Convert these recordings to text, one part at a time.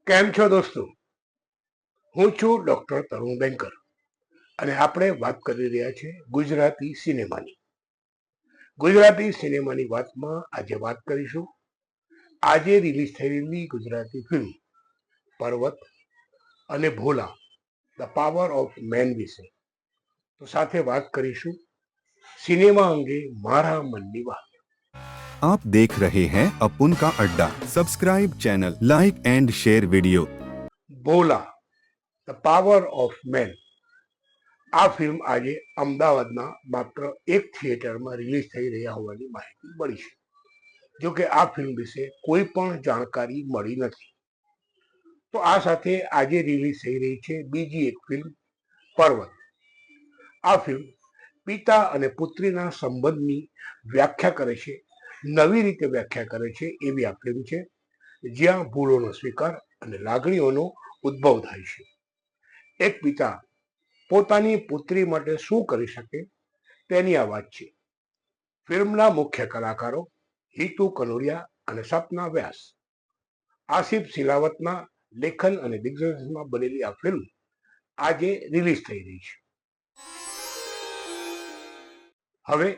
કેમ છો દોસ્તો? હું છું ડોક્ટર તરુણ બેંકર અને આપણે વાત કરી રહ્યા છીએ ગુજરાતી સિનેમાની. ગુજરાતી સિનેમાની વાતમાં આજે વાત કરીશું આજે રિલીઝ થયેલી ગુજરાતી ફિલ્મ પર્વત અને Bhola the power of man વિશે. તો સાથે વાત કરીશું સિનેમા અંગે મારા મનની વાત. आप देख रहे हैं अपुन का अड्डा। Subscribe channel, like and share video. Bhola the power of man આ ફિલ્મ આજે અમદાવાદના માત્ર એક થિયેટરમાં રિલીઝ થઈ રહ્યા હોવાની માહિતી મળી છે. જોકે આ ફિલ્મ વિશે કોઈ પણ જાણકારી મળી નથી. તો આ સાથે આજે રિલીઝ થઈ રહી છે બીજી એક ફિલ્મ પર્વત. આ ફિલ્મ પિતા અને પુત્રીના સંબંધની વ્યાખ્યા કરે છે, નવી રીતે વ્યાખ્યા કરે છે એવી આ ફિલ્મ છે, જ્યાં ભૂલોનો સ્વીકાર અને લાગણીઓનો ઉદ્ભવ થાય છે. એક પિતા પોતાની પુત્રી માટે શું કરી શકે તેની આ વાત છે. ફિલ્મના મુખ્ય કલાકારો હિતુ કનોડિયા અને સપના વ્યાસ. આસિફ સિલાવતના લેખન અને દિગ્દર્શનમાં બનેલી આ ફિલ્મ આજે રિલીઝ થઈ રહી છે. હવે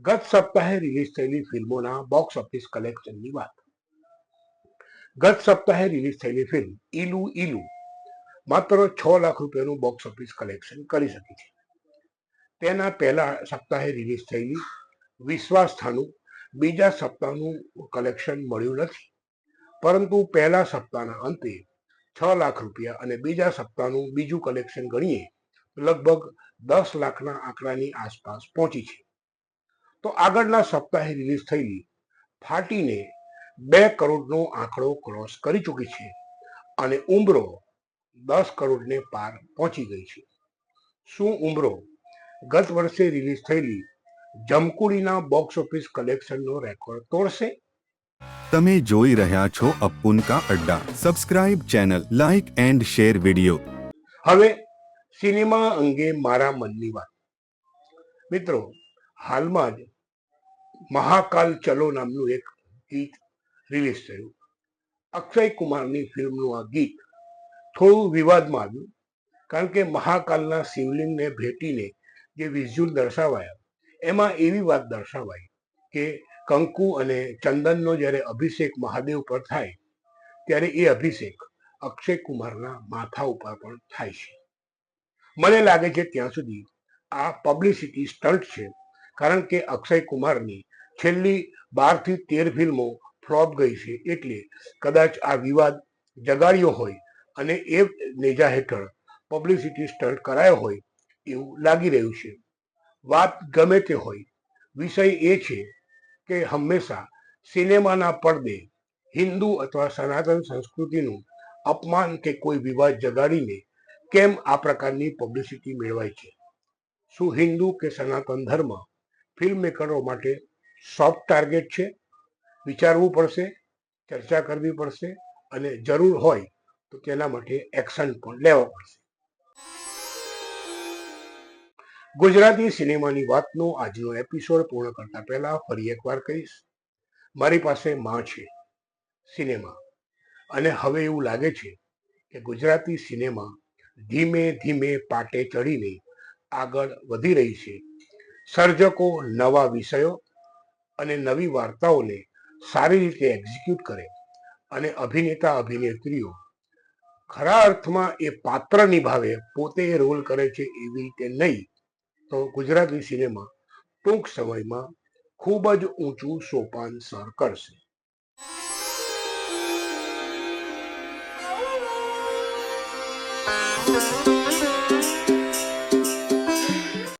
ગત સપ્તાહે રિલીઝ થયેલી ફિલ્મોના બોક્સ ઓફિસ કલેક્શનની વાત. ગત સપ્તાહે રિલીઝ થયેલી ફિલ્મ ઈલુ ઈલુ માત્ર 6 લાખ રૂપિયાનું બોક્સ ઓફિસ કલેક્શન કરી શકી છે. તેના પહેલા સપ્તાહે રિલીઝ થયેલી વિશ્વાસથાનું બીજા સપ્તાહનું કલેક્શન મળ્યું નથી, પરંતુ પહેલા સપ્તાહના અંતે 6 લાખ રૂપિયા અને બીજા સપ્તાહનું બીજું કલેક્શન ગણીએ લગભગ 10 લાખના આંકડાની આસપાસ પહોંચી છે. તો આગળના સપ્તાહે રિલીઝ થયેલી ફાટીને 2 કરોડનો આંકડો ક્રોસ કરી ચૂકી છે અને ઉંબરો 10 કરોડને પાર પહોંચી ગઈ છે. શું ઉંબરો ગત વર્ષે રિલીઝ થયેલી જમકુડીના બોક્સ ઓફિસ કલેક્શનનો રેકોર્ડ તોડશે? તમે જોઈ રહ્યા છો અपुन का अड्डा। Subscribe channel, like and share video. હવે સિનેમા અંગે મારા મનની વાત. મિત્રો, હાલમાં જ મહાકાલ ચલો નામનું એક ગીત રિલીઝ થયું. અક્ષય કુમારની ફિલ્મનું આ ગીત થોડું વિવાદમાં આવ્યું, કારણ કે મહાકાલના શિવલિંગને ભેટીને જે વિઝ્યુઅલ દર્શાવાયા એમાં એવી વાત દર્શાવાઈ કે કંકુ અને ચંદનનો જ્યારે અભિષેક મહાદેવ પર થાય ત્યારે એ અભિષેક અક્ષય કુમારના માથા ઉપર પણ થાય છે. મને લાગે છે ત્યાં સુધી આ પબ્લિસિટી સ્ટન્ટ છે, કારણ કે અક્ષય કુમારની છેલ્લી 12 થી 13 ફિલ્મો ફ્લોપ ગઈ છે, એટલે કદાચ આ વિવાદ જગાડ્યો હોય અને એ નેજા હેઠળ પબ્લિસિટી સ્ટન્ટ કરાયો હોય એવું લાગી રહ્યું છે. વાત ગમે તે હોય, વિષય એ છે કે હંમેશા સિનેમાના પડદે હિન્દુ અથવા સનાતન સંસ્કૃતિનું અપમાન કે કોઈ વિવાદ જગાડીને કેમ આ પ્રકારની પબ્લિસિટી મેળવાય છે? શું હિન્દુ કે સનાતન ધર્મ ફિલ્મ મેકરો માટે સોફ્ટ ટાર્ગેટ છે? વિચારવું પડશે, ચર્ચા કરવી પડશે અને જરૂર હોય તો તેના માટે એક્શન પણ લેવા પડશે. ગુજરાતી સિનેમાની વાતનો આજનો એપિસોડ પૂર્ણ કરતા પહેલા ફરી એકવાર કહીશ, મારી પાસે માં છે સિનેમા, અને હવે એવું લાગે છે કે ગુજરાતી સિનેમા ધીમે ધીમે પાટે ચડીને આગળ વધી રહી છે. સર્જકો નવા વિષયો અને નવી વાર્તાઓને સારી રીતે એક્ઝિક્યુટ કરે અને અભિનેતા અભિનેત્રીઓ ખરા અર્થમાં એ પાત્ર નિભાવે, પોતે એ રોલ કરે છે એવી રીતે નહીં, તો ગુજરાતી સિનેમા ટૂંક સમયમાં ખૂબ જ ઊંચું સોપાન સર કરશે.